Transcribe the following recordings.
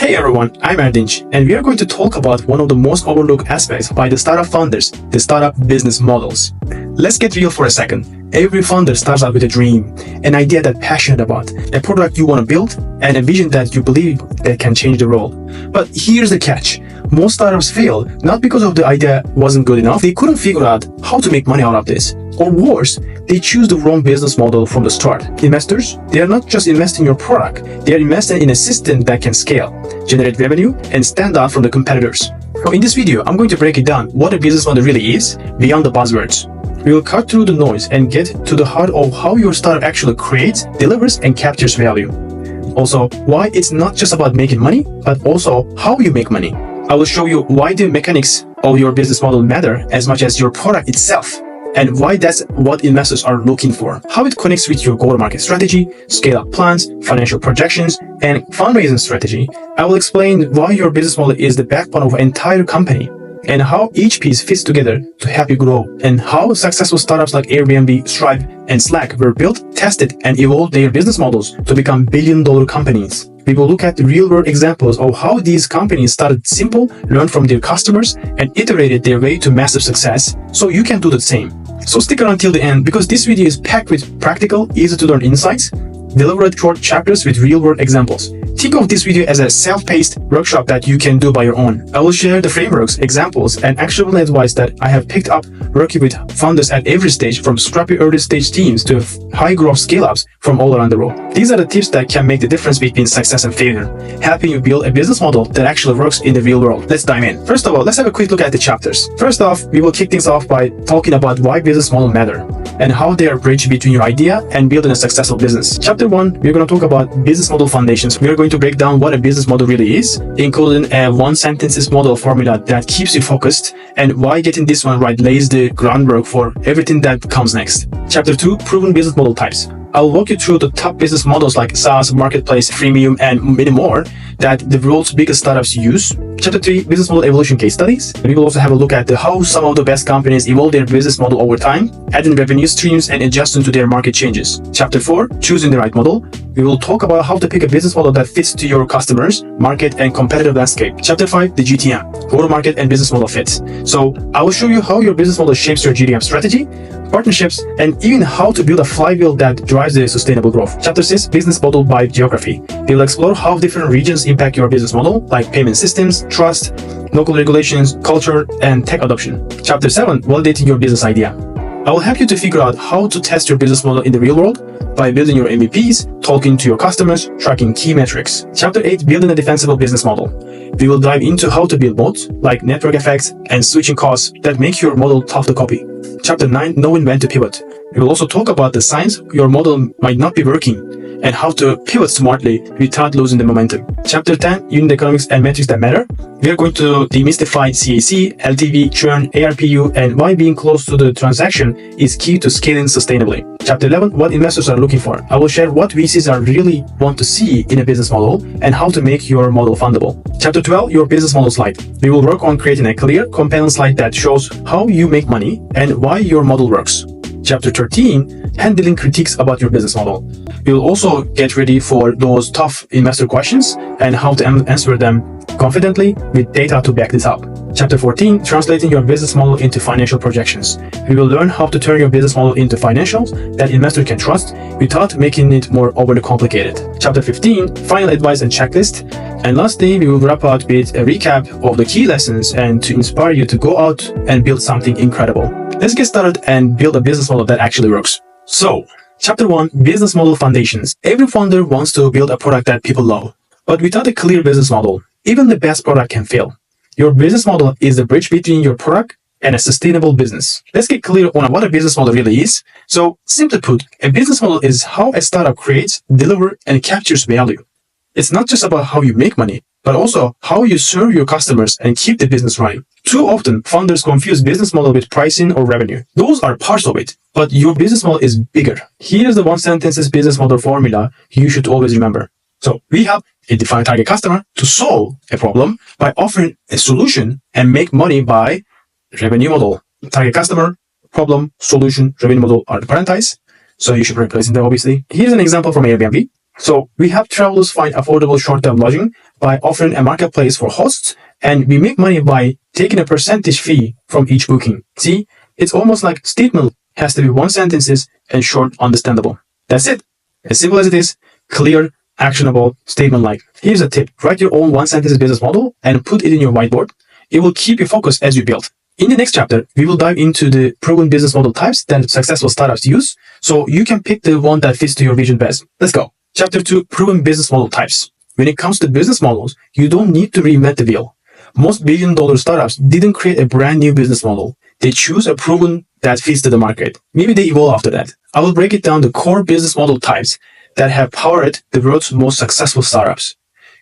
Hey everyone, I'm Erdinç, and we are going to talk about one of the most overlooked aspects by the startup founders, the startup business models. Let's get real for a second. Every founder starts out with a dream, an idea that they're passionate about, a product you want to build, and a vision that you believe that can change the world. But here's the catch. Most startups fail, not because of the idea wasn't good enough, they couldn't figure out how to make money out of this. Or worse, they choose the wrong business model from the start. Investors, they are not just investing in your product, they are investing in a system that can scale, generate revenue, and stand out from the competitors. So in this video, I'm going to break it down what a business model really is, beyond the buzzwords. We will cut through the noise and get to the heart of how your startup actually creates, delivers, and captures value. Also, why it's not just about making money, but also how you make money. I will show you why the mechanics of your business model matter as much as your product itself, and why that's what investors are looking for, how it connects with your go-to-market strategy, scale-up plans, financial projections, and fundraising strategy. I will explain why your business model is the backbone of an entire company, and how each piece fits together to help you grow, and how successful startups like Airbnb, Stripe, and Slack were built, tested, and evolved their business models to become billion-dollar companies. We will look at real-world examples of how these companies started simple, learned from their customers, and iterated their way to massive success, so you can do the same. So stick around till the end, because this video is packed with practical, easy-to-learn insights, delivered short chapters with real-world examples. Think of this video as a self-paced workshop that you can do by your own. I will share the frameworks, examples, and actionable advice that I have picked up working with founders at every stage, from scrappy early-stage teams to high-growth scale-ups from all around the world. These are the tips that can make the difference between success and failure, helping you build a business model that actually works in the real world. Let's dive in. First of all, let's have a quick look at the chapters. First off, we will kick things off by talking about why business models matter and how they are a bridge between your idea and building a successful business. Chapter 1, we're going to talk about business model foundations. We are going to break down what a business model really is, including a one-sentence model formula that keeps you focused, and why getting this one right lays the groundwork for everything that comes next. Chapter 2, proven business model types. I'll walk you through the top business models like SaaS, Marketplace, Freemium, and many more that the world's biggest startups use. Chapter 3, business model evolution case studies. We will also have a look at how some of the best companies evolve their business model over time, adding revenue streams and adjusting to their market changes. Chapter 4, choosing the right model. We will talk about how to pick a business model that fits to your customers, market, and competitive landscape. Chapter 5, the GTM, go-to-market and business model fit. So I will show you how your business model shapes your GTM strategy, partnerships, and even how to build a flywheel that drives the sustainable growth. Chapter 6, business model by geography. We'll explore how different regions impact your business model, like payment systems, trust, local regulations, culture, and tech adoption. Chapter 7, validating your business idea. I will help you to figure out how to test your business model in the real world by building your MVPs, talking to your customers, tracking key metrics. Chapter 8, building a defensible business model. We will dive into how to build moats, like network effects and switching costs that make your model tough to copy. Chapter 9, knowing when to pivot. We will also talk about the signs your model might not be working and how to pivot smartly without losing the momentum. Chapter 10, unit economics and metrics that matter. We are going to demystify CAC, LTV, churn, ARPU, and why being close to the transaction is key to scaling sustainably. Chapter 11, what investors are looking for. I will share what VCs are really want to see in a business model and how to make your model fundable. Chapter 12, your business model slide. We will work on creating a clear, compelling slide that shows how you make money and why your model works. Chapter 13, handling critiques about your business model. We will also get ready for those tough investor questions and how to answer them confidently with data to back this up. Chapter 14, translating your business model into financial projections. We will learn how to turn your business model into financials that investors can trust without making it more overly complicated. Chapter 15, final advice and checklist. And lastly, we will wrap up with a recap of the key lessons and to inspire you to go out and build something incredible. Let's get started and build a business model that actually works. So, Chapter 1, business model foundations. Every founder wants to build a product that people love, but without a clear business model, even the best product can fail. Your business model is the bridge between your product and a sustainable business. Let's get clear on what a business model really is. So, simply put, a business model is how a startup creates, delivers, and captures value. It's not just about how you make money, but also how you serve your customers and keep the business running. Too often, founders confuse business model with pricing or revenue. Those are parts of it, but your business model is bigger. Here's the one-sentence business model formula you should always remember. So we help a defined target customer to solve a problem by offering a solution and make money by revenue model. Target customer, problem, solution, revenue model are the parentheses, so you should replace them obviously. Here's an example from Airbnb. So we help travelers find affordable short-term lodging by offering a marketplace for hosts, and we make money by taking a percentage fee from each booking. See, it's almost like statement has to be one sentences and short, understandable. That's it. As simple as it is, clear, actionable, statement-like. Here's a tip. Write your own one-sentence business model and put it in your whiteboard. It will keep you focused as you build. In the next chapter, we will dive into the proven business model types that successful startups use, so you can pick the one that fits to your vision best. Let's go. Chapter 2, proven business model types. When it comes to business models, you don't need to reinvent the wheel. Most billion-dollar startups didn't create a brand new business model. They choose a proven that fits to the market. Maybe they evolve after that. I will break it down to core business model types that have powered the world's most successful startups.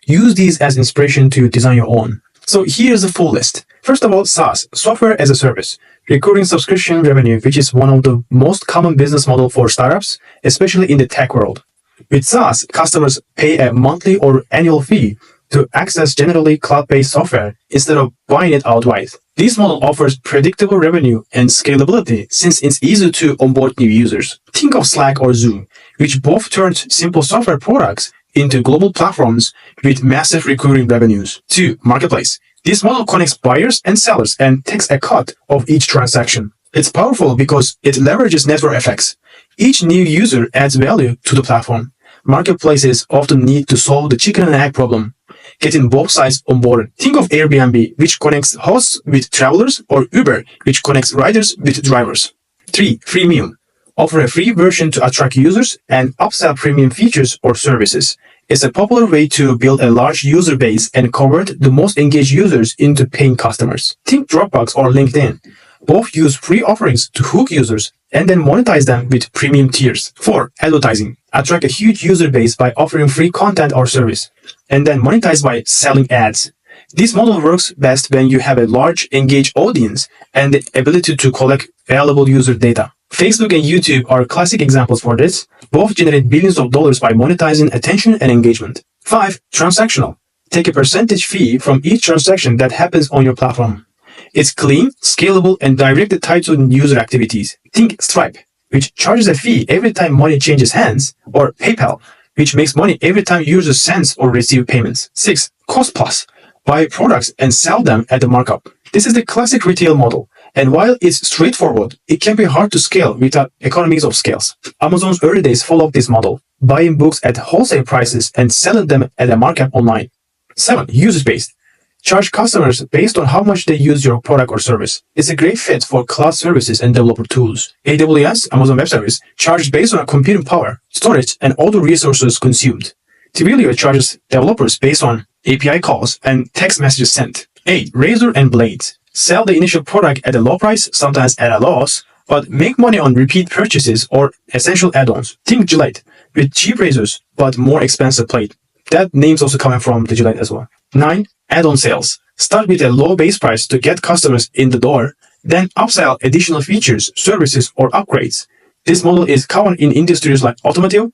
Use these as inspiration to design your own. So here's the full list. First of all, SaaS, software as a service, recurring subscription revenue, which is one of the most common business model for startups, especially in the tech world. With SaaS, customers pay a monthly or annual fee to access generally cloud-based software instead of buying it outright. This model offers predictable revenue and scalability since it's easy to onboard new users. Think of Slack or Zoom, which both turned simple software products into global platforms with massive recurring revenues. 2. Marketplace. This model connects buyers and sellers and takes a cut of each transaction. It's powerful because it leverages network effects. Each new user adds value to the platform. Marketplaces often need to solve the chicken and egg problem, getting both sides on board. Think of Airbnb, which connects hosts with travelers, or Uber, which connects riders with drivers. 3. Freemium. Offer a free version to attract users and upsell premium features or services. It's a popular way to build a large user base and convert the most engaged users into paying customers. Think Dropbox or LinkedIn. Both use free offerings to hook users and then monetize them with premium tiers. 4. Advertising. Attract a huge user base by offering free content or service, and then monetize by selling ads. This model works best when you have a large, engaged audience and the ability to collect valuable user data. Facebook and YouTube are classic examples for this. Both generate billions of dollars by monetizing attention and engagement. 5. Transactional. Take a percentage fee from each transaction that happens on your platform. It's clean, scalable, and directly tied to user activities. Think Stripe, which charges a fee every time money changes hands, or PayPal, which makes money every time users send or receive payments. 6. Cost plus. Buy products and sell them at the markup. This is the classic retail model, and while it's straightforward, it can be hard to scale without economies of scales. Amazon's early days followed this model, buying books at wholesale prices and selling them at a markup online. 7. User-based. Charge customers based on how much they use your product or service. It's a great fit for cloud services and developer tools. AWS, Amazon Web Service, charges based on computing power, storage, and other resources consumed. Twilio charges developers based on API calls and text messages sent. 8. Razor and blades. Sell the initial product at a low price, sometimes at a loss, but make money on repeat purchases or essential add-ons. Think Gillette, with cheap razors but more expensive blade. That name's also coming from the Gillette as well. 9. Add-on sales. Start with a low base price to get customers in the door, then upsell additional features, services, or upgrades. This model is common in industries like automotive,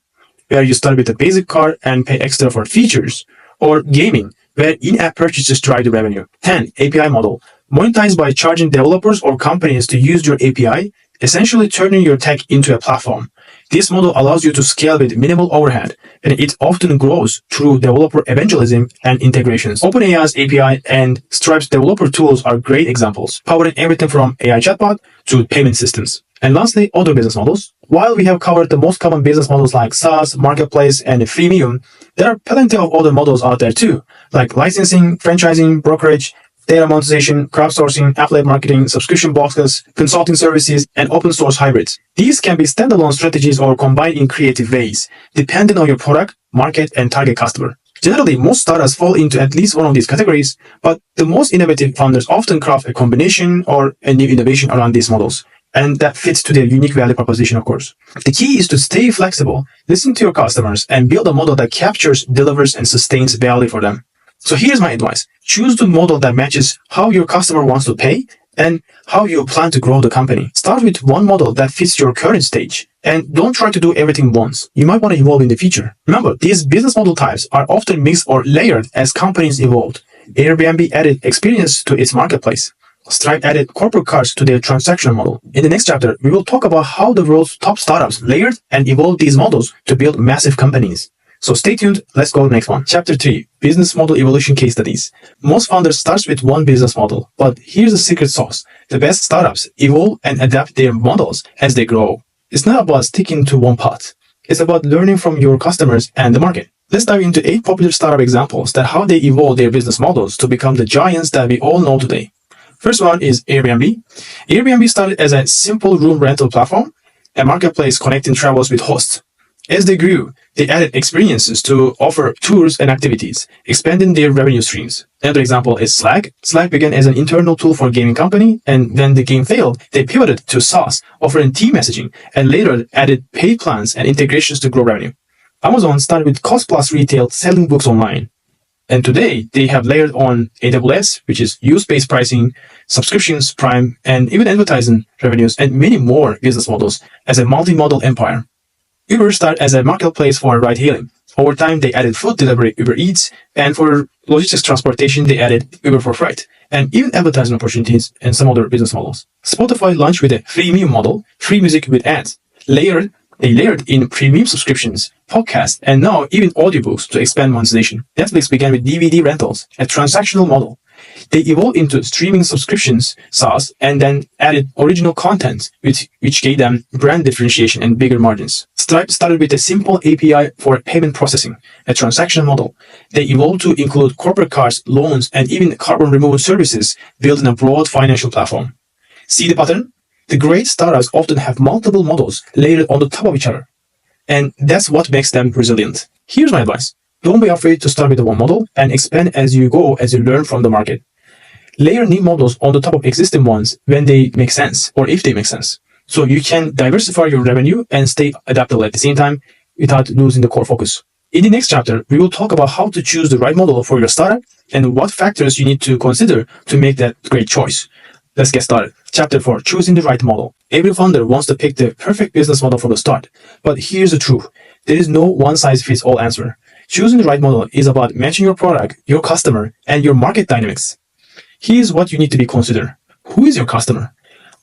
where you start with a basic car and pay extra for features, or gaming, where in-app purchases drive the revenue. 10. API model. Monetize by charging developers or companies to use your API, essentially turning your tech into a platform. This model allows you to scale with minimal overhead, and it often grows through developer evangelism and integrations. OpenAI's API and Stripe's developer tools are great examples, powering everything from AI chatbot to payment systems. And lastly, other business models. While we have covered the most common business models like SaaS, Marketplace, and Freemium, there are plenty of other models out there too, like licensing, franchising, brokerage, data monetization, crowdsourcing, affiliate marketing, subscription boxes, consulting services, and open source hybrids. These can be standalone strategies or combined in creative ways, depending on your product, market, and target customer. Generally, most startups fall into at least one of these categories, but the most innovative founders often craft a combination or a new innovation around these models, and that fits to their unique value proposition, of course. The key is to stay flexible, listen to your customers, and build a model that captures, delivers, and sustains value for them. So here's my advice. Choose the model that matches how your customer wants to pay and how you plan to grow the company. Start with one model that fits your current stage, and don't try to do everything once. You might want to evolve in the future. Remember, these business model types are often mixed or layered as companies evolved. Airbnb added experience to its marketplace. Stripe added corporate cards to their transaction model. In the next chapter, we will talk about how the world's top startups layered and evolved these models to build massive companies. So stay tuned, let's go to the next one. Chapter 3, Business Model Evolution Case Studies. Most founders start with one business model, but here's the secret sauce. The best startups evolve and adapt their models as they grow. It's not about sticking to one path. It's about learning from your customers and the market. Let's dive into 8 popular startup examples that how they evolve their business models to become the giants that we all know today. First one is Airbnb. Airbnb started as a simple room rental platform, a marketplace connecting travelers with hosts. As they grew, they added experiences to offer tours and activities, expanding their revenue streams. Another example is Slack. Slack began as an internal tool for a gaming company, and when the game failed, they pivoted to SaaS, offering team messaging, and later added paid plans and integrations to grow revenue. Amazon started with cost-plus retail, selling books online. And today, they have layered on AWS, which is use-based pricing, subscriptions, Prime, and even advertising revenues, and many more business models as a multi-model empire. Uber started as a marketplace for ride-hailing. Over time, they added food delivery, Uber Eats, and for logistics transportation, they added Uber for Freight, and even advertising opportunities and some other business models. Spotify launched with a freemium model, free music with ads. They layered in premium subscriptions, podcasts, and now even audiobooks to expand monetization. Netflix began with DVD rentals, a transactional model. They evolved into streaming subscriptions, SaaS, and then added original content, which gave them brand differentiation and bigger margins. Stripe started with a simple API for payment processing, a transaction model. They evolved to include corporate cards, loans, and even carbon removal services, building a broad financial platform. See the pattern? The great startups often have multiple models layered on the top of each other. And that's what makes them resilient. Here's my advice. Don't be afraid to start with one model and expand as you go as you learn from the market. Layer new models on the top of existing ones when they make sense or if they make sense. So you can diversify your revenue and stay adaptable at the same time without losing the core focus. In the next chapter, we will talk about how to choose the right model for your startup and what factors you need to consider to make that great choice. Let's get started. Chapter 4, Choosing the Right Model. Every founder wants to pick the perfect business model from the start. But here's the truth. There is no one-size-fits-all answer. Choosing the right model is about matching your product, your customer, and your market dynamics. Here's what you need to be considered. Who is your customer?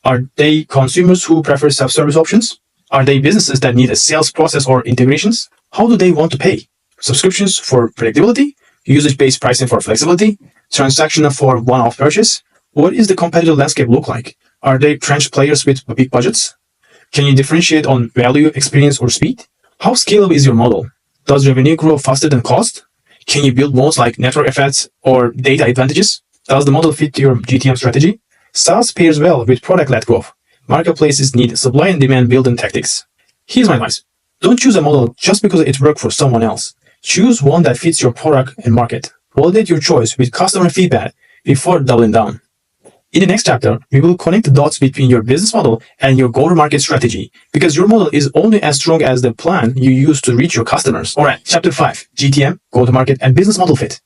Are they consumers who prefer self-service options? Are they businesses that need a sales process or integrations? How do they want to pay? Subscriptions for predictability? Usage-based pricing for flexibility? Transactional for one-off purchase? What is the competitive landscape look like? Are they entrenched players with big budgets? Can you differentiate on value, experience, or speed? How scalable is your model? Does revenue grow faster than cost? Can you build modes like network effects or data advantages? Does the model fit your GTM strategy? SaaS pairs well with product-led growth. Marketplaces need supply and demand building tactics. Here's my advice. Don't choose a model just because it worked for someone else. Choose one that fits your product and market. Validate your choice with customer feedback before doubling down. In the next chapter, we will connect the dots between your business model and your go-to-market strategy because your model is only as strong as the plan you use to reach your customers. Alright, Chapter 5, GTM, go-to-market, and business model fit.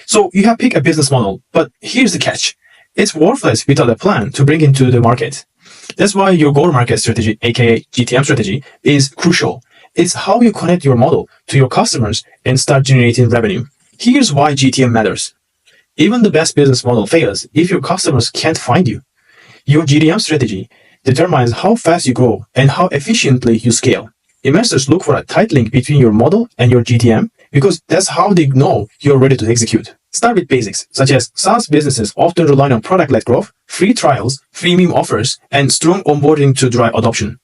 So you have picked a business model, but here's the catch. It's worthless without a plan to bring into the market. That's why your go-to-market strategy, aka GTM strategy, is crucial. It's how you connect your model to your customers and start generating revenue. Here's why GTM matters. Even the best business model fails if your customers can't find you. Your GTM strategy determines how fast you grow and how efficiently you scale. Investors look for a tight link between your model and your GTM because that's how they know you're ready to execute. Start with basics, such as SaaS businesses often rely on product-led growth, free trials, freemium offers, and strong onboarding to drive adoption.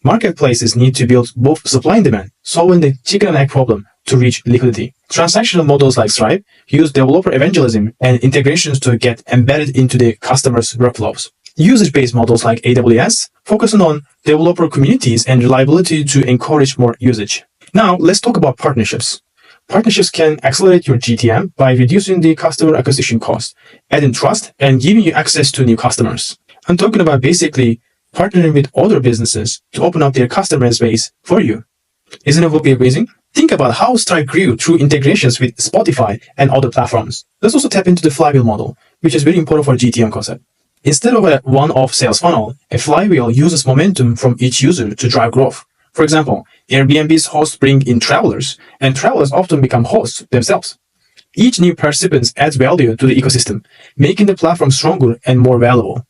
Marketplaces need to build both supply and demand, solving the chicken and egg problem to reach liquidity. Transactional models like Stripe use developer evangelism and integrations to get embedded into the customer's workflows. Usage-based models like AWS focusing on developer communities and reliability to encourage more usage. Now, let's talk about partnerships. Partnerships can accelerate your GTM by reducing the customer acquisition cost, adding trust, and giving you access to new customers. I'm talking about basically partnering with other businesses to open up their customer base for you. Isn't it amazing? Think about how Stripe grew through integrations with Spotify and other platforms. Let's also tap into the flywheel model, which is very important for GTM concept. Instead of a one-off sales funnel, a flywheel uses momentum from each user to drive growth. For example, Airbnb's hosts bring in travelers, and travelers often become hosts themselves. Each new participant adds value to the ecosystem, making the platform stronger and more valuable.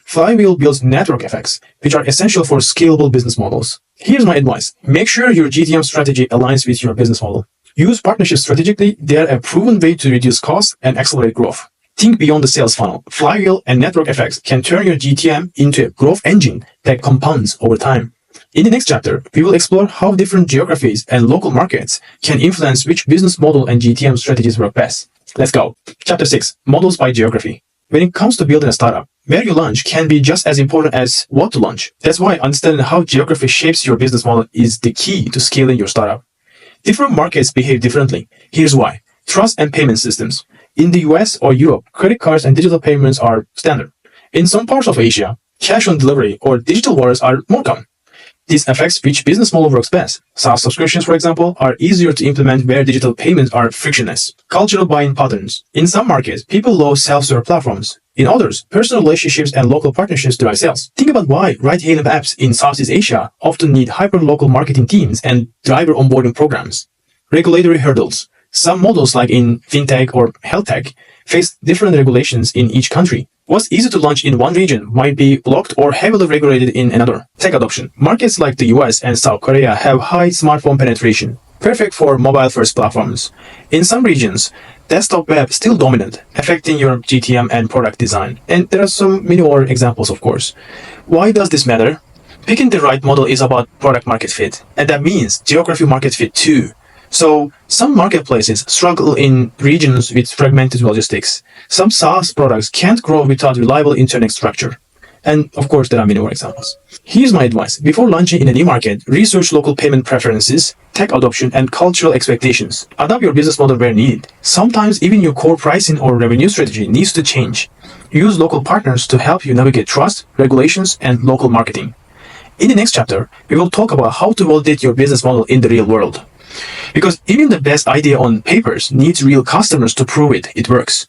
Flywheel builds network effects, which are essential for scalable business models. Here's my advice. Make sure your GTM strategy aligns with your business model. Use partnerships strategically. They are a proven way to reduce costs and accelerate growth. Think beyond the sales funnel. Flywheel and network effects can turn your GTM into a growth engine that compounds over time. In the next chapter, we will explore how different geographies and local markets can influence which business model and GTM strategies work best. Let's go. Chapter 6. Models by geography. When it comes to building a startup, where you launch can be just as important as what to launch. That's why understanding how geography shapes your business model is the key to scaling your startup. Different markets behave differently. Here's why. Trust and payment systems. In the US or Europe, credit cards and digital payments are standard. In some parts of Asia, cash on delivery or digital wallets are more common. This affects which business model works best. SaaS subscriptions, for example, are easier to implement where digital payments are frictionless. Cultural buying patterns. In some markets, people love self-serve platforms. In others, personal relationships and local partnerships drive sales. Think about why ride-hailing apps in Southeast Asia often need hyper-local marketing teams and driver onboarding programs. Regulatory hurdles. Some models, like in fintech or health tech, face different regulations in each country. What's easy to launch in one region might be blocked or heavily regulated in another. Tech adoption. Markets like the US and South Korea have high smartphone penetration, perfect for mobile-first platforms. In some regions, desktop web is still dominant, affecting your GTM and product design. And there are some many more examples, of course. Why does this matter? Picking the right model is about product market fit, and that means geography market fit too. So, some marketplaces struggle in regions with fragmented logistics. Some SaaS products can't grow without reliable internet structure. And of course, there are many more examples. Here's my advice. Before launching in a new market, research local payment preferences, tech adoption, and cultural expectations. Adapt your business model where needed. Sometimes even your core pricing or revenue strategy needs to change. Use local partners to help you navigate trust, regulations, and local marketing. In the next chapter, we will talk about how to validate your business model in the real world. Because even the best idea on papers needs real customers to prove it works.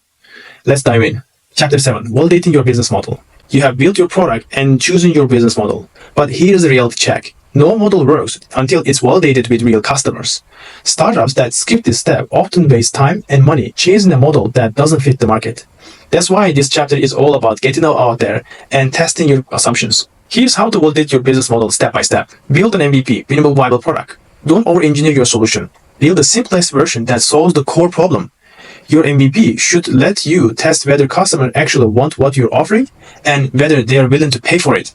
Let's dive in. Chapter 7. Validating your business model. You have built your product and chosen your business model. But here's a reality check. No model works until it's validated with real customers. Startups that skip this step often waste time and money chasing a model that doesn't fit the market. That's why this chapter is all about getting out there and testing your assumptions. Here's how to validate your business model step by step. Build an MVP, minimal viable product. Don't over-engineer your solution. Build the simplest version that solves the core problem. Your MVP should let you test whether customers actually want what you're offering and whether they are willing to pay for it.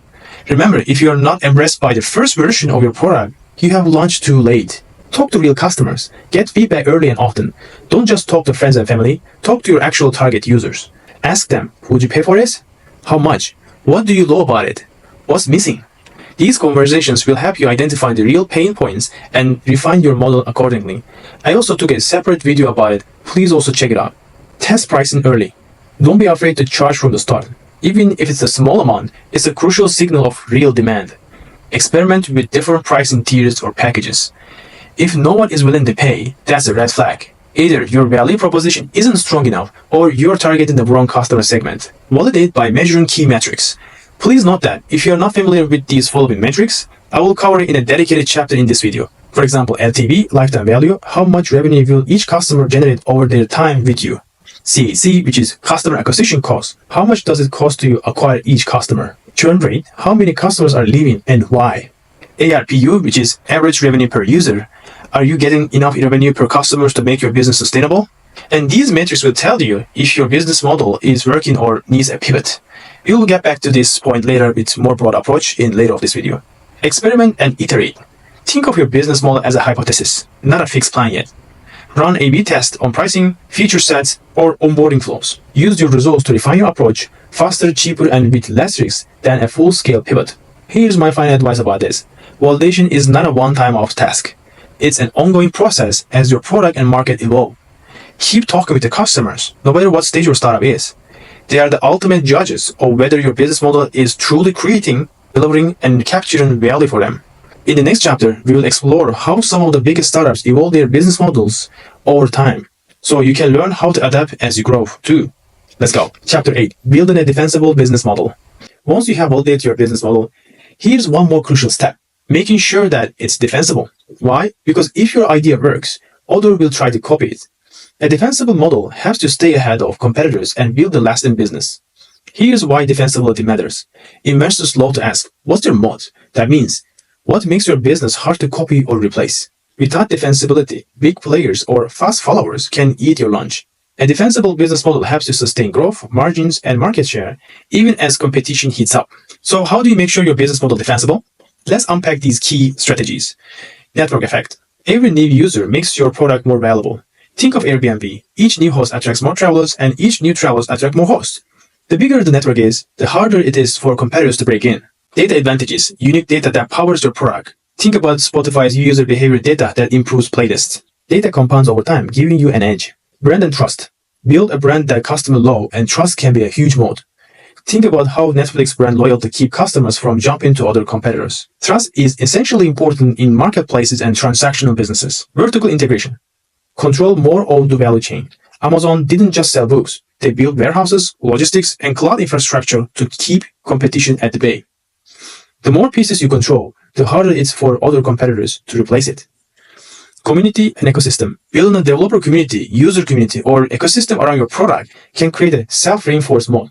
Remember, if you're not embraced by the first version of your product, you have launched too late. Talk to real customers. Get feedback early and often. Don't just talk to friends and family. Talk to your actual target users. Ask them, would you pay for this? How much? What do you know about it? What's missing? These conversations will help you identify the real pain points and refine your model accordingly. I also took a separate video about it. Please also check it out. Test pricing early. Don't be afraid to charge from the start. Even if it's a small amount, it's a crucial signal of real demand. Experiment with different pricing tiers or packages. If no one is willing to pay, that's a red flag. Either your value proposition isn't strong enough or you're targeting the wrong customer segment. Validate by measuring key metrics. Please note that if you are not familiar with these following metrics, I will cover it in a dedicated chapter in this video. For example, LTV, lifetime value, how much revenue will each customer generate over their time with you. CAC, which is customer acquisition cost, how much does it cost to acquire each customer. Churn rate, how many customers are leaving and why. ARPU, which is average revenue per user, are you getting enough revenue per customer to make your business sustainable? And these metrics will tell you if your business model is working or needs a pivot. We will get back to this point later with more broad approach in later of this video. Experiment and iterate. Think of your business model as a hypothesis, not a fixed plan yet. Run A/B tests on pricing, feature sets, or onboarding flows. Use your results to refine your approach faster, cheaper, and with less risks than a full-scale pivot. Here's my final advice about this. Validation is not a one-time-off task. It's an ongoing process as your product and market evolve. Keep talking with the customers, no matter what stage your startup is. They are the ultimate judges of whether your business model is truly creating, delivering, and capturing value for them. In the next chapter, we will explore how some of the biggest startups evolve their business models over time, so you can learn how to adapt as you grow too. Let's go. Chapter 8. Building a defensible business model. Once you have validated your business model, here's one more crucial step. Making sure that it's defensible. Why? Because if your idea works, others will try to copy it. A defensible model has to stay ahead of competitors and build a lasting business. Here's why defensibility matters. Investors love to ask, what's your moat? That means, what makes your business hard to copy or replace? Without defensibility, big players or fast followers can eat your lunch. A defensible business model helps you sustain growth, margins, and market share, even as competition heats up. So how do you make sure your business model is defensible? Let's unpack these key strategies. Network effect. Every new user makes your product more valuable. Think of Airbnb. Each new host attracts more travelers, and each new travelers attract more hosts. The bigger the network is, the harder it is for competitors to break in. Data advantages. Unique data that powers your product. Think about Spotify's user behavior data that improves playlists. Data compounds over time, giving you an edge. Brand and trust. Build a brand that customers love, and trust can be a huge moat. Think about how Netflix brand loyalty keep customers from jumping to other competitors. Trust is essentially important in marketplaces and transactional businesses. Vertical integration. Control more of the value chain. Amazon didn't just sell books. They built warehouses, logistics, and cloud infrastructure to keep competition at the bay. The more pieces you control, the harder it's for other competitors to replace it. Community and ecosystem. Building a developer community, user community, or ecosystem around your product can create a self-reinforced moat.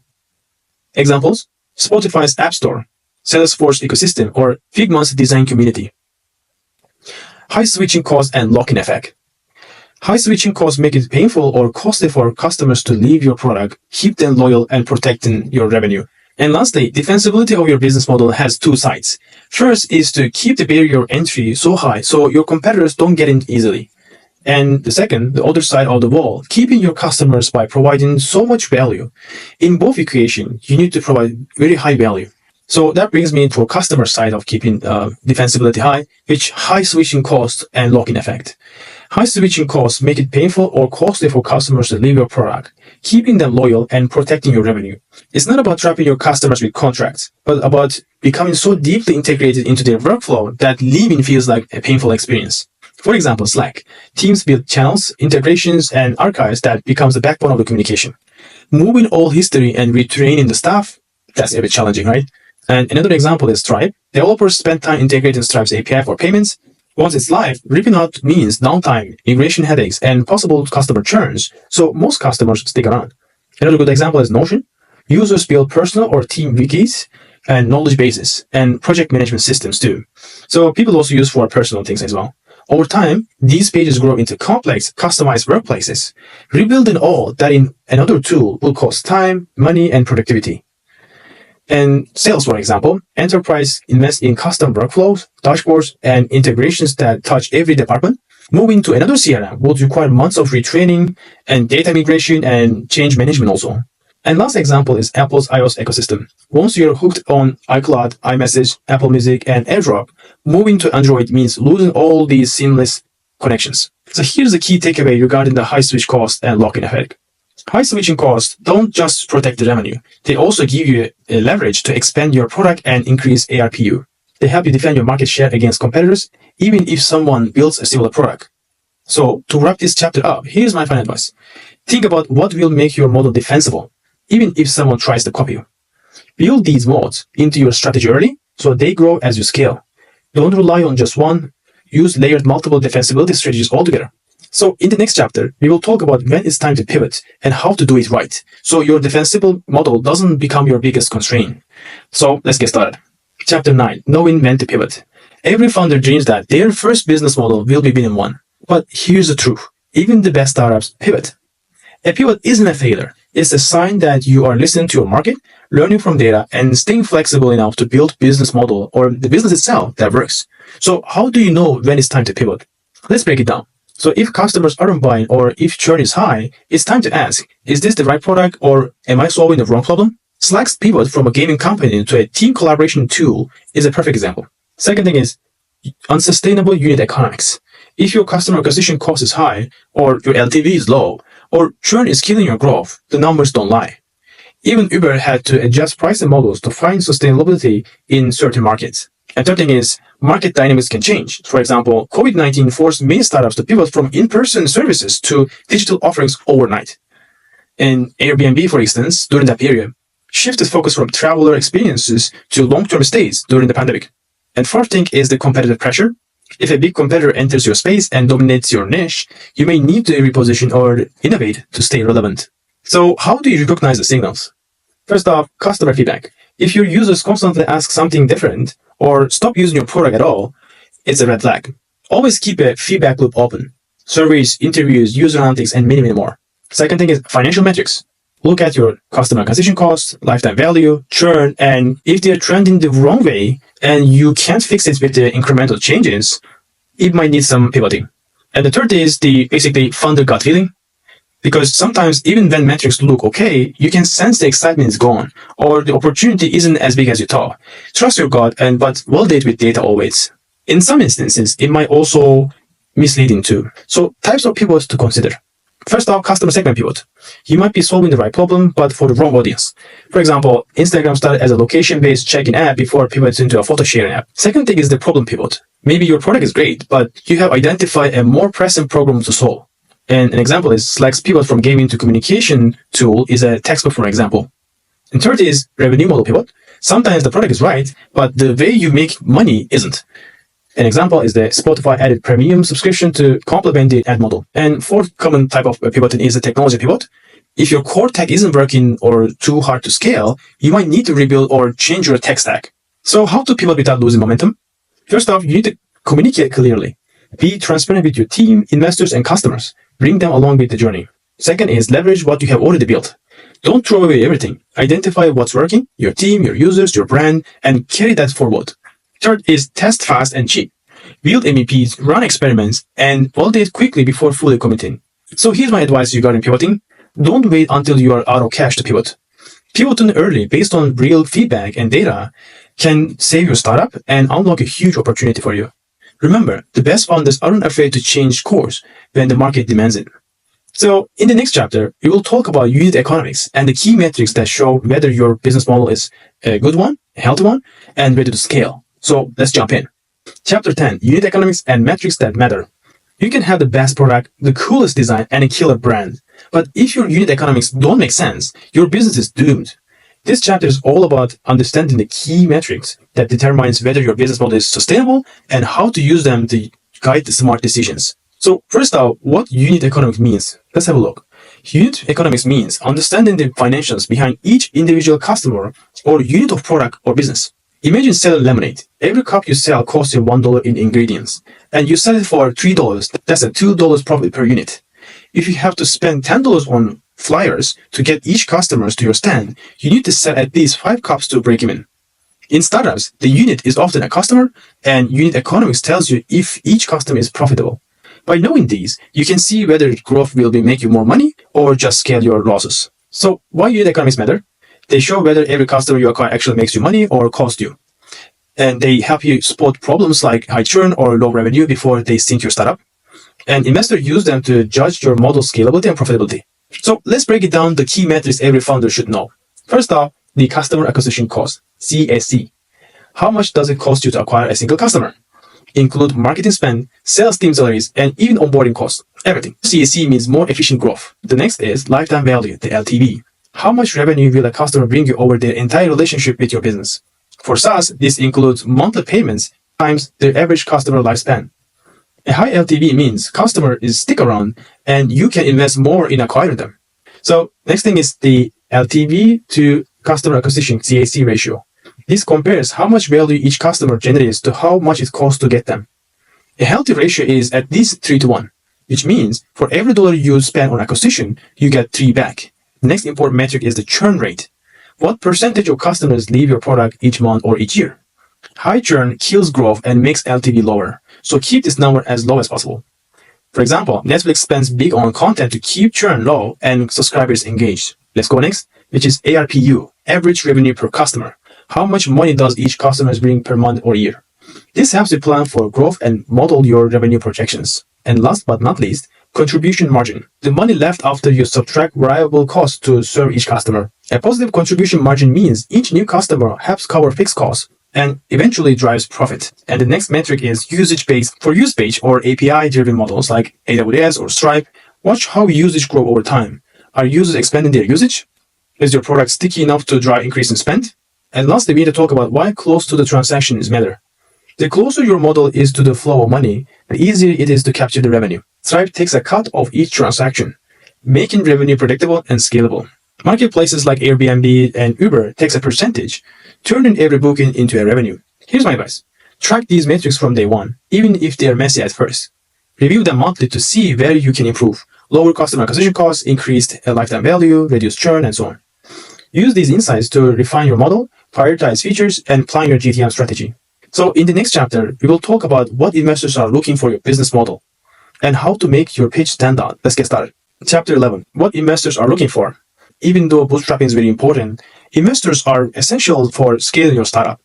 Examples: Spotify's App Store, Salesforce ecosystem, or Figma's design community. High switching costs and lock-in effect. High switching costs make it painful or costly for customers to leave your product, keep them loyal, and protecting your revenue. And lastly, defensibility of your business model has two sides. First is to keep the barrier of entry so high so your competitors don't get in easily. And the second, the other side of the wall, keeping your customers by providing so much value. In both equations, you need to provide very high value. So that brings me to a customer side of keeping defensibility high, which high switching costs and lock-in effect. High switching costs make it painful or costly for customers to leave your product, keeping them loyal and protecting your revenue. It's not about trapping your customers with contracts, but about becoming so deeply integrated into their workflow that leaving feels like a painful experience. For example, Slack. Teams build channels, integrations, and archives that becomes the backbone of the communication. Moving all history and retraining the staff, that's a bit challenging, right? And another example is Stripe. Developers spend time integrating Stripe's API for payments. Once it's live, ripping out means downtime, migration headaches, and possible customer churns, so most customers stick around. Another good example is Notion. Users build personal or team wikis and knowledge bases, and project management systems too. So people also use for personal things as well. Over time, these pages grow into complex, customized workplaces. Rebuilding all that in another tool will cost time, money, and productivity. And sales, for example, enterprise invest in custom workflows, dashboards, and integrations that touch every department. Moving to another CRM would require months of retraining and data migration and change management also. And last example is Apple's iOS ecosystem. Once you're hooked on iCloud, iMessage, Apple Music, and AirDrop, moving to Android means losing all these seamless connections. So here's the key takeaway regarding the high switch cost and lock-in effect. High switching costs don't just protect the revenue. They also give you a leverage to expand your product and increase ARPU. They help you defend your market share against competitors, even if someone builds a similar product. So to wrap this chapter up, here's my final advice. Think about what will make your model defensible, even if someone tries to copy you. Build these modes into your strategy early so they grow as you scale. Don't rely on just one. Use layered multiple defensibility strategies altogether. So in the next chapter, we will talk about when it's time to pivot and how to do it right, so your defensible model doesn't become your biggest constraint. So let's get started. Chapter 9, Knowing When to Pivot. Every founder dreams that their first business model will be winning one. But here's the truth. Even the best startups pivot. A pivot isn't a failure. It's a sign that you are listening to your market, learning from data, and staying flexible enough to build business model or the business itself that works. So how do you know when it's time to pivot? Let's break it down. So if customers aren't buying or if churn is high, it's time to ask, is this the right product or am I solving the wrong problem? Slack's pivot from a gaming company to a team collaboration tool is a perfect example. Second thing is unsustainable unit economics. If your customer acquisition cost is high or your LTV is low or churn is killing your growth, the numbers don't lie. Even Uber had to adjust pricing models to find sustainability in certain markets. And third thing is market dynamics can change. For example, COVID-19 forced many startups to pivot from in-person services to digital offerings overnight. And Airbnb, for instance, during that period, shifted focus from traveler experiences to long-term stays during the pandemic. And fourth thing is the competitive pressure. If a big competitor enters your space and dominates your niche, you may need to reposition or innovate to stay relevant. So how do you recognize the signals? First off, customer feedback. If your users constantly ask something different or stop using your product at all, it's a red flag. Always keep a feedback loop open. Surveys, interviews, user analytics, and many more. Second thing is financial metrics. Look at your customer acquisition costs, lifetime value, churn, and if they're trending the wrong way and you can't fix it with the incremental changes, it might need some pivoting. And the third is the basically funder gut feeling. Because sometimes even when metrics look okay, you can sense the excitement is gone or the opportunity isn't as big as you thought. Trust your gut but validate with data always. In some instances, it might also misleading too. So types of pivots to consider. First off, customer segment pivot. You might be solving the right problem, but for the wrong audience. For example, Instagram started as a location-based check-in app before it pivots into a photo sharing app. Second thing is the problem pivot. Maybe your product is great, but you have identified a more pressing problem to solve. And an example is Slack's pivot from gaming to communication tool is a textbook for example. And third is revenue model pivot. Sometimes the product is right, but the way you make money isn't. An example is the Spotify added premium subscription to complement the ad model. And fourth common type of pivoting is the technology pivot. If your core tech isn't working or too hard to scale, you might need to rebuild or change your tech stack. So how to pivot without losing momentum? First off, you need to communicate clearly. Be transparent with your team, investors, and customers. Bring them along with the journey. Second is leverage what you have already built. Don't throw away everything. Identify what's working, your team, your users, your brand, and carry that forward. Third is test fast and cheap. Build MVPs, run experiments, and validate quickly before fully committing. So here's my advice regarding pivoting. Don't wait until you are out of cash to pivot. Pivoting early based on real feedback and data can save your startup and unlock a huge opportunity for you. Remember, the best founders aren't afraid to change course when the market demands it. So in the next chapter, we will talk about unit economics and the key metrics that show whether your business model is a good one, a healthy one, and ready to scale. So let's jump in. Chapter 10, Unit Economics and Metrics That Matter. You can have the best product, the coolest design, and a killer brand. But if your unit economics don't make sense, your business is doomed. This chapter is all about understanding the key metrics that determines whether your business model is sustainable and how to use them to guide the smart decisions. So first off, what unit economics means? Let's have a look. Unit economics means understanding the financials behind each individual customer or unit of product or business. Imagine selling lemonade. Every cup you sell costs you $1 in ingredients, and you sell it for $3. That's a $2 profit per unit. If you have to spend $10 on flyers to get each customer to your stand, you need to sell at least 5 cups to break even. In startups, the unit is often a customer, and unit economics tells you if each customer is profitable. By knowing these, you can see whether growth will make you more money or just scale your losses. So why unit economics matter? They show whether every customer you acquire actually makes you money or costs you. And they help you spot problems like high churn or low revenue before they sink your startup. And investors use them to judge your model's scalability and profitability. So let's break it down the key metrics every founder should know. First off, the customer acquisition cost, CAC. How much does it cost you to acquire a single customer? Include marketing spend, sales team salaries, and even onboarding costs. Everything. CAC means more efficient growth. The next is lifetime value, the LTV. How much revenue will a customer bring you over their entire relationship with your business? For SaaS, this includes monthly payments times their average customer lifespan. A high LTV means customer is stick around and you can invest more in acquiring them. So next thing is the LTV to customer acquisition CAC ratio. This compares how much value each customer generates to how much it costs to get them. A healthy ratio is at least 3-to-1, which means for every dollar you spend on acquisition, you get 3 back. The next important metric is the churn rate. What percentage of customers leave your product each month or each year? High churn kills growth and makes LTV lower, so keep this number as low as possible. For example, Netflix spends big on content to keep churn low and subscribers engaged. Let's go next, which is ARPU, average revenue per customer. How much money does each customer bring per month or year? This helps you plan for growth and model your revenue projections. And last but not least, contribution margin, the money left after you subtract variable costs to serve each customer. A positive contribution margin means each new customer helps cover fixed costs and eventually drives profit. And the next metric is usage-based. For usage-based or API-driven models like AWS or Stripe, watch how usage grows over time. Are users expanding their usage? Is your product sticky enough to drive increase in spend? And lastly, we need to talk about why close to the transaction is matter. The closer your model is to the flow of money, the easier it is to capture the revenue. Stripe takes a cut of each transaction, making revenue predictable and scalable. Marketplaces like Airbnb and Uber takes a percentage, turning every booking into a revenue. Here's my advice. Track these metrics from day one, even if they are messy at first. Review them monthly to see where you can improve. Lower customer acquisition costs, increased lifetime value, reduced churn, and so on. Use these insights to refine your model, prioritize features, and plan your GTM strategy. So in the next chapter, we will talk about what investors are looking for your business model and how to make your pitch stand out. Let's get started. Chapter 11, what investors are looking for. Even though bootstrapping is very important, investors are essential for scaling your startup.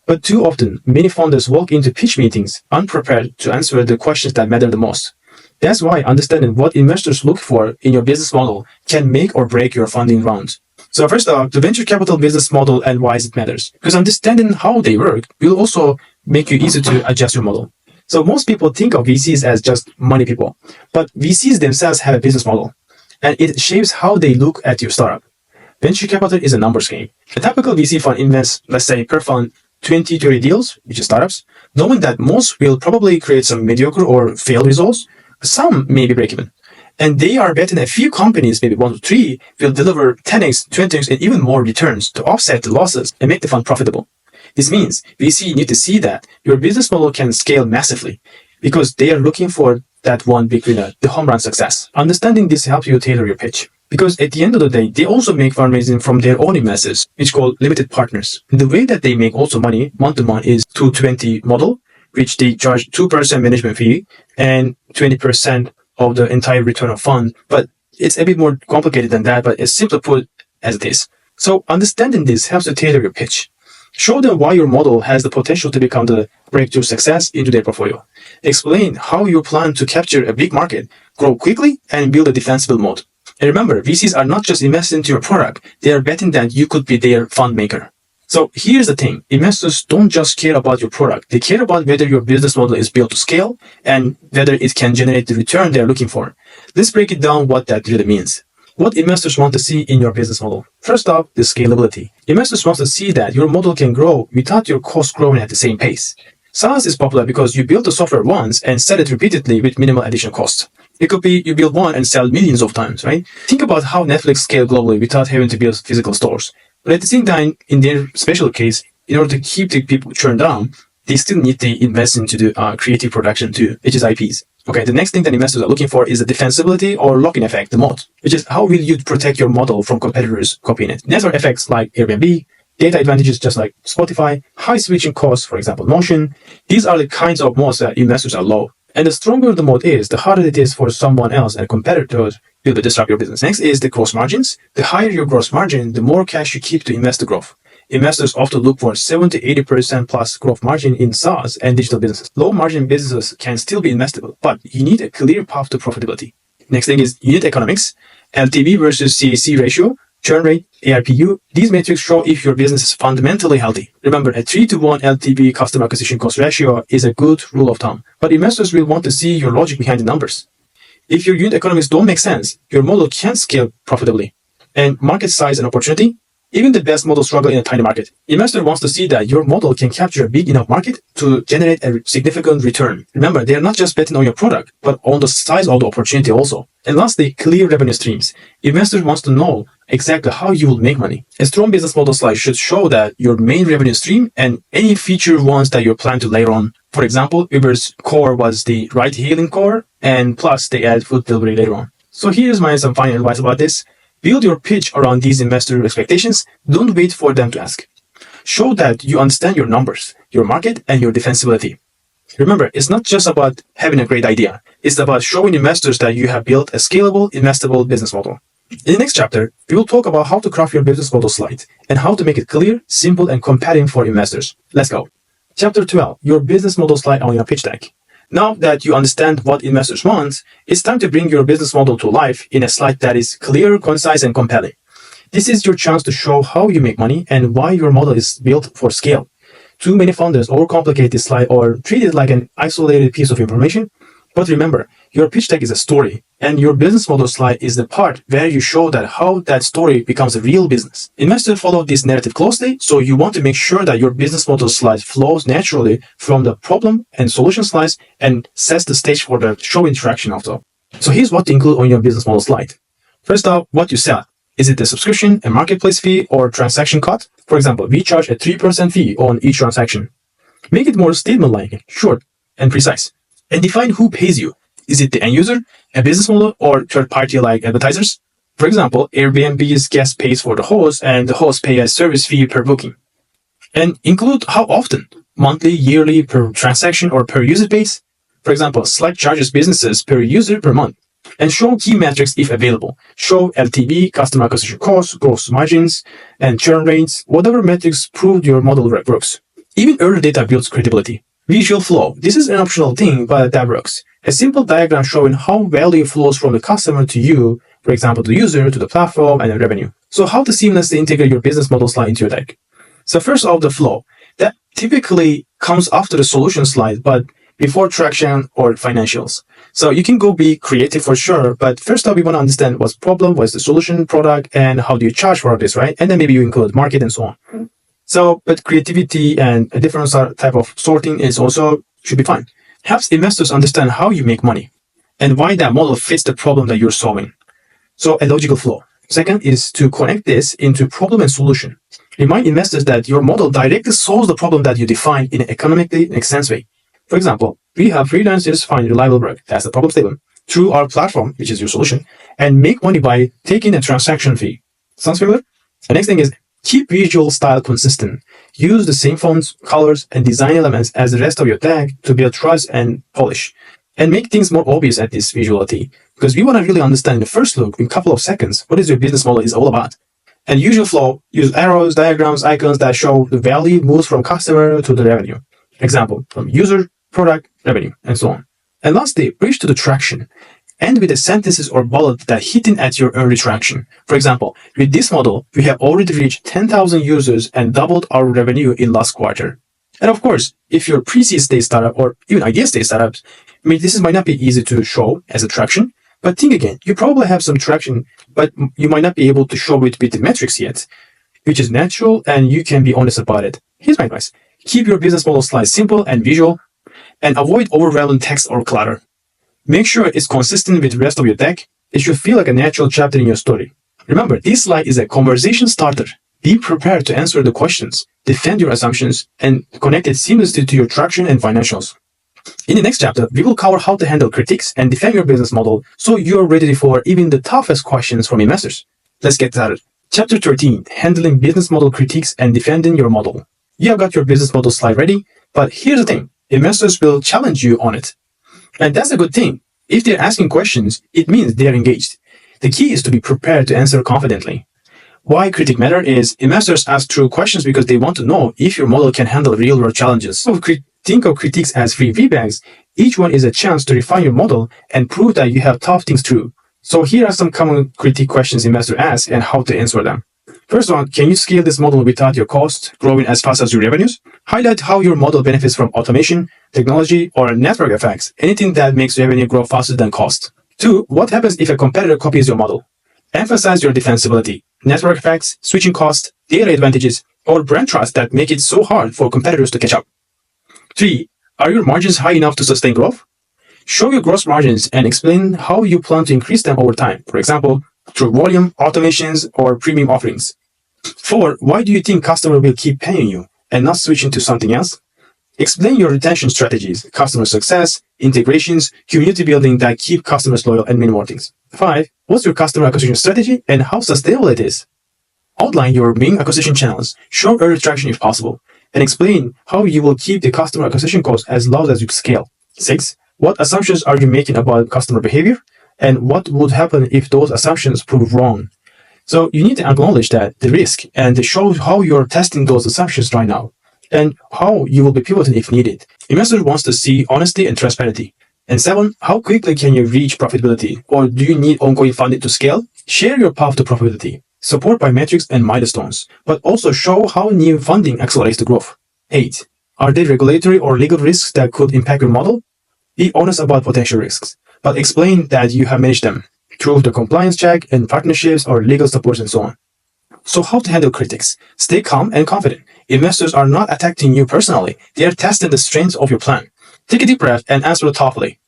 But too often, many founders walk into pitch meetings unprepared to answer the questions that matter the most. That's why understanding what investors look for in your business model can make or break your funding round. So first off, the venture capital business model and why it matters. Because understanding how they work will also make you easy to adjust your model. So most people think of VCs as just money people, but VCs themselves have a business model, and it shapes how they look at your startup. Venture capital is a numbers game. A typical VC fund invests, let's say, per fund, 20-30 deals, which is startups, knowing that most will probably create some mediocre or failed results. Some may be break-even. And they are betting a few companies, maybe 1 to 3, will deliver 10x, 20x, and even more returns to offset the losses and make the fund profitable. This means VC need to see that your business model can scale massively because they are looking for that one big winner, the home run success. Understanding this helps you tailor your pitch. Because at the end of the day, they also make fundraising from their own investors, which called limited partners. The way that they make also money month-to-month is 220 model, which they charge 2% management fee and 20% of the entire return of fund. But it's a bit more complicated than that, but it's simply put as it is. So understanding this helps to tailor your pitch. Show them why your model has the potential to become the breakthrough success into their portfolio. Explain how you plan to capture a big market, grow quickly, and build a defensible moat. And remember, VCs are not just investing into your product, they are betting that you could be their fund maker. So here's the thing, investors don't just care about your product, they care about whether your business model is built to scale and whether it can generate the return they're looking for. Let's break it down what that really means. What investors want to see in your business model. First off, the scalability. Investors want to see that your model can grow without your costs growing at the same pace. SaaS is popular because you build the software once and sell it repeatedly with minimal additional cost. It could be you build one and sell millions of times, right? Think about how Netflix scaled globally without having to build physical stores. But at the same time, in their special case, in order to keep the people churned down, they still need to invest into the creative production too, which is IPs. Okay, the next thing that investors are looking for is the defensibility or lock-in effect, the moat, which is how will you protect your model from competitors copying it. Network effects like Airbnb, data advantages just like Spotify, high switching costs, for example, Notion. These are the kinds of moats that investors are low. And the stronger the moat is, the harder it is for someone else and competitors to disrupt your business. Next is the gross margins. The higher your gross margin, the more cash you keep to invest the growth. Investors often look for 70-80% plus growth margin in SaaS and digital businesses. Low margin businesses can still be investable, but you need a clear path to profitability. Next thing is unit economics, LTV versus CAC ratio, churn rate, ARPU. These metrics show if your business is fundamentally healthy. Remember, a 3-to-1 LTV customer acquisition cost ratio is a good rule of thumb, but investors will want to see your logic behind the numbers. If your unit economics don't make sense, your model can't scale profitably. And market size and opportunity, even the best models struggle in a tiny market. Investor wants to see that your model can capture a big enough market to generate a significant return. Remember, they are not just betting on your product, but on the size of the opportunity also. And lastly, clear revenue streams. Investors wants to know exactly how you will make money. A strong business model slide should show that your main revenue stream and any feature ones that you plan to layer on. For example, Uber's core was the ride-hailing core, and plus they add food delivery later on. So here's some final advice about this. Build your pitch around these investor expectations. Don't wait for them to ask. Show that you understand your numbers, your market, and your defensibility. Remember, it's not just about having a great idea. It's about showing investors that you have built a scalable, investable business model. In the next chapter, we will talk about how to craft your business model slide and how to make it clear, simple, and compelling for investors. Let's go. Chapter 12, your business model slide on your pitch deck. Now that you understand what investors want, it's time to bring your business model to life in a slide that is clear, concise, and compelling. This is your chance to show how you make money and why your model is built for scale. Too many founders overcomplicate this slide or treat it like an isolated piece of information. But remember, your pitch deck is a story, and your business model slide is the part where you show that how that story becomes a real business. Investors follow this narrative closely, so you want to make sure that your business model slide flows naturally from the problem and solution slides and sets the stage for the show interaction after. So here's what to include on your business model slide. First off, what you sell. Is it a subscription, a marketplace fee, or transaction cut? For example, we charge a 3% fee on each transaction. Make it more statement-like, short, and precise. And define who pays you. Is it the end user, a business model, or third-party like advertisers? For example, Airbnb's guest pays for the host, and the host pays a service fee per booking. And include how often, monthly, yearly, per transaction, or per user base. For example, Slack charges businesses per user per month. And show key metrics if available. Show LTV, customer acquisition costs, gross margins, and churn rates, whatever metrics prove your model works. Even early data builds credibility. Visual flow. This is an optional thing, but that works. A simple diagram showing how value flows from the customer to you, for example, the user, to the platform, and the revenue. So how to seamlessly integrate your business model slide into your deck. So first off, the flow. That typically comes after the solution slide, but before traction or financials. So you can go be creative for sure, but first off, we want to understand what's the problem, what's the solution, product, and how do you charge for this, right? And then maybe you include market and so on. So, but creativity and a different type of sorting is also should be fine. Helps investors understand how you make money and why that model fits the problem that you're solving. So a logical flow. Second is to connect this into problem and solution. Remind investors that your model directly solves the problem that you define in an economically make sense way. For example, we have freelancers find reliable work, that's the problem statement, through our platform, which is your solution, and make money by taking a transaction fee. Sounds familiar? The next thing is keep visual style consistent. Use the same fonts, colors, and design elements as the rest of your tag to build trust and polish. And make things more obvious at this visuality, because we want to really understand in the first look, in a couple of seconds, what is your business model is all about. And usual flow, use arrows, diagrams, icons that show the value moves from customer to the revenue. Example, from user, product, revenue, and so on. And lastly, bridge to the traction. End with the sentences or bullet that hinting at your early traction. For example, with this model, we have already reached 10,000 users and doubled our revenue in last quarter. And of course, if you're pre-seed stage startup or even idea stage startups, this might not be easy to show as a traction. But think again, you probably have some traction, but you might not be able to show it with the metrics yet, which is natural and you can be honest about it. Here's my advice. Keep your business model slides simple and visual and avoid overwhelming text or clutter. Make sure it's consistent with the rest of your deck. It should feel like a natural chapter in your story. Remember, this slide is a conversation starter. Be prepared to answer the questions, defend your assumptions, and connect it seamlessly to your traction and financials. In the next chapter, we will cover how to handle critiques and defend your business model so you're ready for even the toughest questions from investors. Let's get started. Chapter 13, Handling Business Model Critiques and Defending Your Model. You have got your business model slide ready, but here's the thing. Investors will challenge you on it. And that's a good thing. If they're asking questions, it means they're engaged. The key is to be prepared to answer confidently. Why critique matter is investors ask true questions because they want to know if your model can handle real-world challenges. So think of critiques as free feedbacks. Each one is a chance to refine your model and prove that you have thought things through. So here are some common critique questions investors ask and how to answer them. First one, can you scale this model without your costs growing as fast as your revenues? Highlight how your model benefits from automation, technology, or network effects, anything that makes revenue grow faster than cost. 2, what happens if a competitor copies your model? Emphasize your defensibility, network effects, switching costs, data advantages, or brand trust that make it so hard for competitors to catch up. 3, are your margins high enough to sustain growth? Show your gross margins and explain how you plan to increase them over time. For example, through volume, automations, or premium offerings. 4, why do you think customer will keep paying you and not switching to something else? Explain your retention strategies, customer success, integrations, community building that keep customers loyal, and many more things. 5, what's your customer acquisition strategy and how sustainable it is? Outline your main acquisition channels, show early traction if possible, and explain how you will keep the customer acquisition cost as low as you scale. 6, what assumptions are you making about customer behavior? And what would happen if those assumptions prove wrong? So you need to acknowledge that the risk and to show how you're testing those assumptions right now and how you will be pivoting if needed. Investors wants to see honesty and transparency. And 7, how quickly can you reach profitability? Or do you need ongoing funding to scale? Share your path to profitability. Support by metrics and milestones, but also show how new funding accelerates the growth. 8, are there regulatory or legal risks that could impact your model? Be honest about potential risks, but explain that you have managed them through the compliance check and partnerships or legal support and so on. So how to handle critics? Stay calm and confident. Investors are not attacking you personally. They are testing the strengths of your plan. Take a deep breath and answer thoughtfully.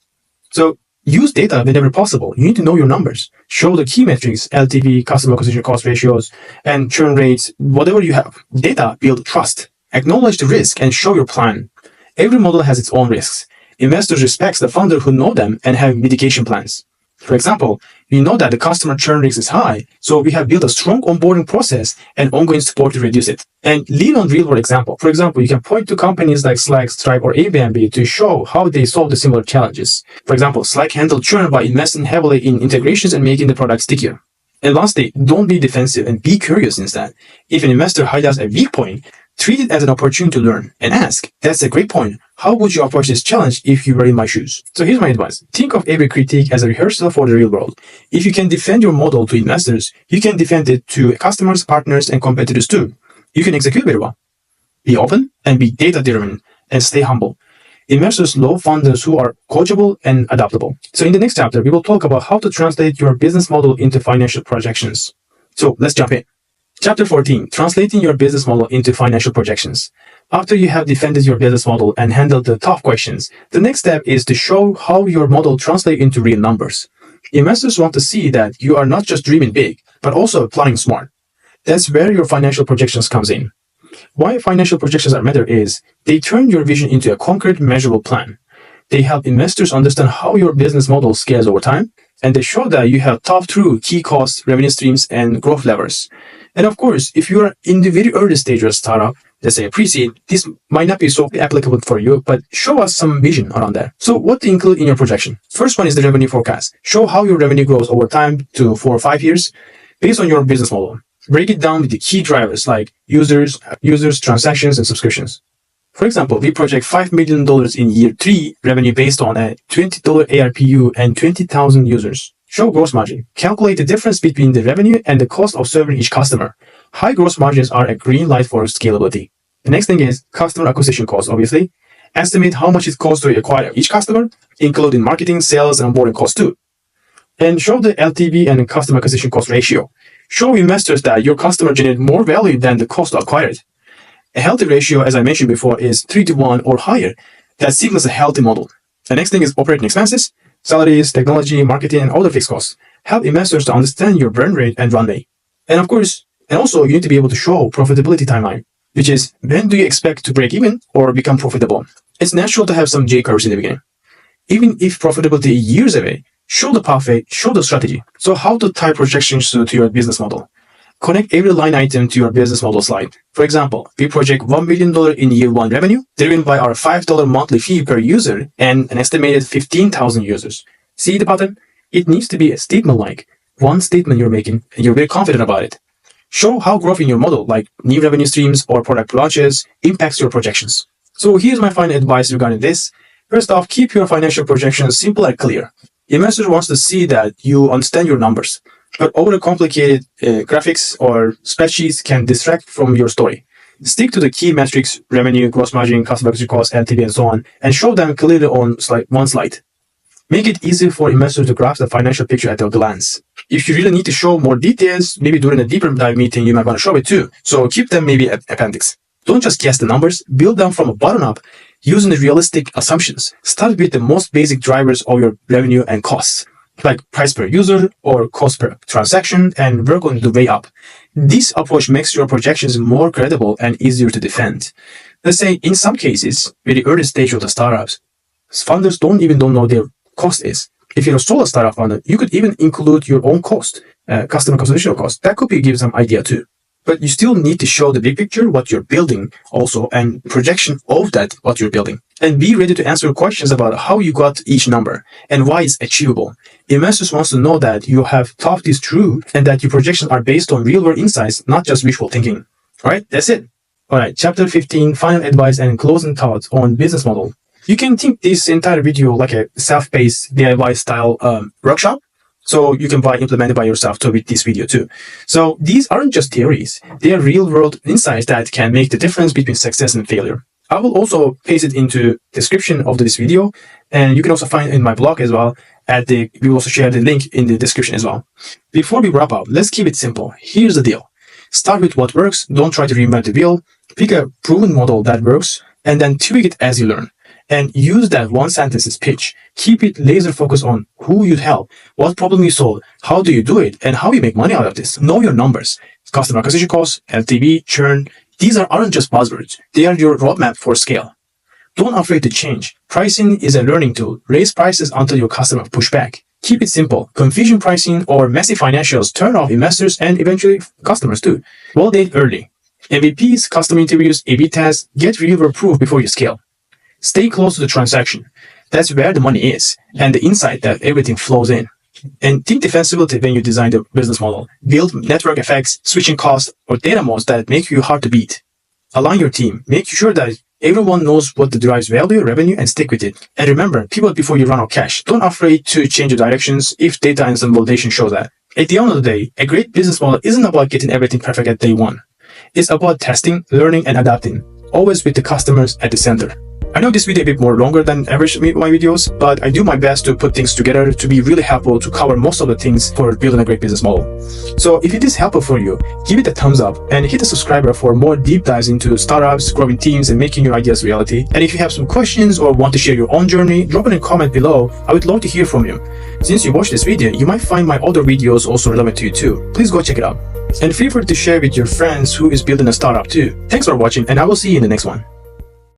So use data whenever possible. You need to know your numbers. Show the key metrics, LTV, customer acquisition cost ratios, and churn rates, whatever you have. Data build trust. Acknowledge the risk and show your plan. Every model has its own risks. Investors respect the founder who know them and have mitigation plans. For example, we know that the customer churn risk is high, so we have built a strong onboarding process and ongoing support to reduce it. And lean on real-world example. For example, you can point to companies like Slack, Stripe, or Airbnb to show how they solved the similar challenges. For example, Slack handled churn by investing heavily in integrations and making the product stickier. And lastly, don't be defensive and be curious instead. If an investor highlights a weak point, treat it as an opportunity to learn and ask, that's a great point. How would you approach this challenge if you were in my shoes? So here's my advice. Think of every critique as a rehearsal for the real world. If you can defend your model to investors, you can defend it to customers, partners, and competitors too. You can execute very well. Be open and be data-driven and stay humble. Investors love founders who are coachable and adaptable. So in the next chapter, we will talk about how to translate your business model into financial projections. So let's jump in. Chapter 14, translating your business model into financial projections. After you have defended your business model and handled the tough questions, the next step is to show how your model translates into real numbers. Investors want to see that you are not just dreaming big, but also planning smart. That's where your financial projections comes in. Why financial projections matter is they turn your vision into a concrete, measurable plan. They help investors understand how your business model scales over time, and they show that you have thought through key costs, revenue streams, and growth levers. And of course, if you are in the very early stage of a startup, let's say a pre-seed, this might not be so applicable for you, but show us some vision around that. So what to include in your projection? First one is the revenue forecast. Show how your revenue grows over time to 4 or 5 years based on your business model. Break it down with the key drivers like users, transactions, and subscriptions. For example, we project $5 million in year 3 revenue based on a $20 ARPU and 20,000 users. Show gross margin. Calculate the difference between the revenue and the cost of serving each customer. High gross margins are a green light for scalability. The next thing is customer acquisition cost, obviously. Estimate how much it costs to acquire each customer, including marketing, sales, and onboarding costs too. And show the LTV and customer acquisition cost ratio. Show investors that your customer generates more value than the cost to acquire it. A healthy ratio, as I mentioned before, is 3-to-1 or higher. That signals a healthy model. The next thing is operating expenses, salaries, technology, marketing, and other fixed costs. Help investors to understand your burn rate and runway. And of course, also you need to be able to show profitability timeline, which is when do you expect to break even or become profitable? It's natural to have some J-curves in the beginning. Even if profitability is years away, show the pathway, show the strategy. So how to tie projections to your business model? Connect every line item to your business model slide. For example, we project $1 million in year 1 revenue, driven by our $5 monthly fee per user and an estimated 15,000 users. See the pattern? It needs to be a statement like one statement you're making and you're very confident about it. Show how growth in your model, like new revenue streams or product launches, impacts your projections. So here's my final advice regarding this. First off, keep your financial projections simple and clear. Investors want to see that you understand your numbers, but overcomplicated graphics or spreadsheets can distract from your story. Stick to the key metrics, revenue, gross margin, customer acquisition cost, LTV, and so on, and show them clearly on one slide. Make it easy for investors to grasp the financial picture at a glance. If you really need to show more details, maybe during a deeper dive meeting, you might want to show it too. So keep them maybe appendix. Don't just guess the numbers, build them from a bottom up using the realistic assumptions. Start with the most basic drivers of your revenue and costs, like price per user or cost per transaction, and work on the way up. This approach makes your projections more credible and easier to defend. Let's say in some cases, very early stage of the startups, founders don't know their cost is. If you're a solo startup founder, you could even include your own cost, customer acquisition cost. That could give some idea too. But you still need to show the big picture, what you're building also, and projection of that, what you're building. And be ready to answer questions about how you got each number and why it's achievable. Investors want to know that you have thought this through and that your projections are based on real-world insights, not just wishful thinking. All right, that's it. All right, chapter 15, final advice and closing thoughts on business model. You can think this entire video like a self-paced DIY style workshop. So you can implement it by yourself too with this video too. So these aren't just theories. They are real world insights that can make the difference between success and failure. I will also paste it into description of this video, and you can also find it in my blog as well. We will also share the link in the description as well. Before we wrap up, let's keep it simple. Here's the deal. Start with what works. Don't try to reinvent the wheel. Pick a proven model that works and then tweak it as you learn. And use that one sentence pitch. Keep it laser focused on who you help, what problem you solve, how do you do it, and how you make money out of this. Know your numbers. Customer acquisition costs, LTV, churn. These aren't just buzzwords. They are your roadmap for scale. Don't afraid to change. Pricing is a learning tool. Raise prices until your customer push back. Keep it simple. Confusion pricing or messy financials turn off investors and eventually customers too. Validate early. MVPs, custom interviews, A/B tests, get reviewer proof before you scale. Stay close to the transaction. That's where the money is and the insight that everything flows in. And think defensibility when you design the business model. Build network effects, switching costs, or data modes that make you hard to beat. Align your team. Make sure that everyone knows what drives value, revenue, and stick with it. And remember, pivot before you run out of cash. Don't afraid to change your directions if data and some validation show that. At the end of the day, a great business model isn't about getting everything perfect at day one. It's about testing, learning, and adapting, always with the customers at the center. I know this video a bit more longer than average my videos, but I do my best to put things together to be really helpful to cover most of the things for building a great business model. So if it is helpful for you, give it a thumbs up and hit the subscriber for more deep dives into startups, growing teams, and making your ideas reality. And if you have some questions or want to share your own journey, drop it in a comment below. I would love to hear from you. Since you watched this video, you might find my other videos also relevant to you too. Please go check it out. And feel free to share with your friends who is building a startup too. Thanks for watching, and I will see you in the next one.